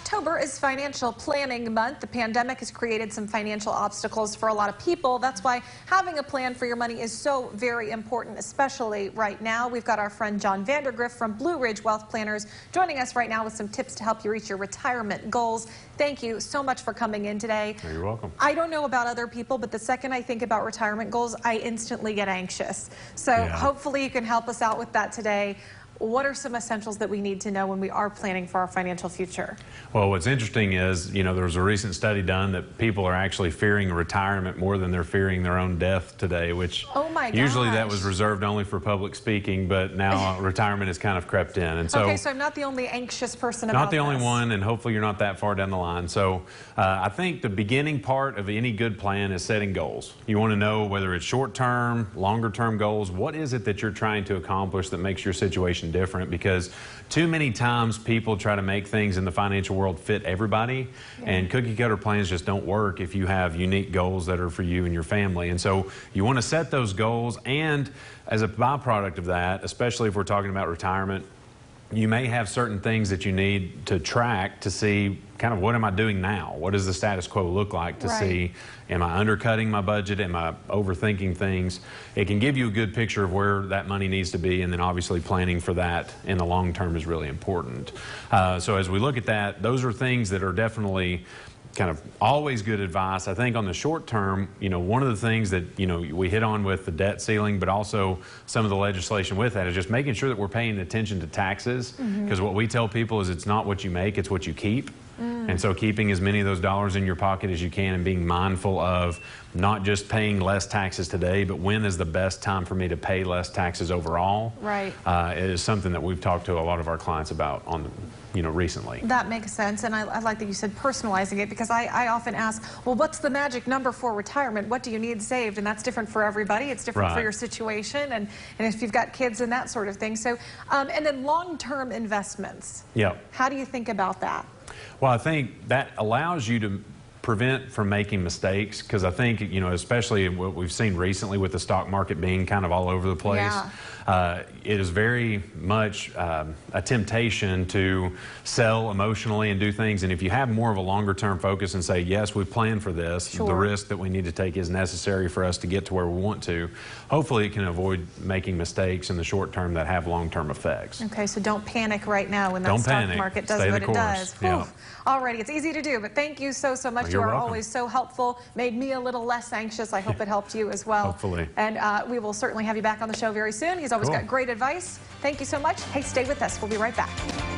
October is Financial Planning Month. The pandemic has created some financial obstacles for a lot of people. That's why having a plan for your money is so very important, especially right now. We've got our friend John Vandergriff from Blue Ridge Wealth Planners joining us right now with some tips to help you reach your retirement goals. Thank you so much for coming in today. You're welcome. I don't know about other people, but the second I think about retirement goals, I instantly get anxious. So hopefully you can help us out with that today. What are some essentials that we need to know when we are planning for our financial future? Well, what's interesting is, there was a recent study done that people are actually fearing retirement more than they're fearing their own death today, which usually that was reserved only for public speaking, but now retirement has kind of crept in. And so, okay, so I'm not the only anxious person about this. Not the only one, and hopefully you're not that far down the line. So I think the beginning part of any good plan is setting goals. You want to know whether it's short-term, longer-term goals. What is it that you're trying to accomplish that makes your situation different? Because too many times people try to make things in the financial world fit everybody, and cookie cutter plans just don't work if you have unique goals that are for you and your family. And so you want to set those goals, and as a byproduct of that, especially if we're talking about retirement, you may have certain things that you need to track to see kind of what am I doing now? What does the status quo look like to see, am I undercutting my budget? Am I overthinking things? It can give you a good picture of where that money needs to be, and then obviously planning for that in the long term is really important. So as we look at that, those are things that are definitely kind of always good advice. I think on the short term, one of the things that, we hit on with the debt ceiling, but also some of the legislation with that is just making sure that we're paying attention to taxes, because what we tell people is it's not what you make, it's what you keep. And so keeping as many of those dollars in your pocket as you can and being mindful of not just paying less taxes today, but when is the best time for me to pay less taxes overall, is something that we've talked to a lot of our clients about on recently. That makes sense, and I like that you said personalizing it, because I often ask, well, what's the magic number for retirement? What do you need saved? And that's different for everybody. It's different for your situation, and if you've got kids and that sort of thing. So, and then long-term investments. How do you think about that? Well, I think that allows you to prevent from making mistakes, because I think, especially what we've seen recently with the stock market being kind of all over the place, it is very much a temptation to sell emotionally and do things. And if you have more of a longer term focus and say, yes, we planned for this, the risk that we need to take is necessary for us to get to where we want to, hopefully it can avoid making mistakes in the short term that have long term effects. Okay, so don't panic right now when that stock market does what it does. Alrighty, it's easy to do, but thank you so much. You are always so helpful. Made me a little less anxious. I hope it helped you as well. Hopefully. And we will certainly have you back on the show very soon. He's always got great advice. Thank you so much. Hey, stay with us. We'll be right back.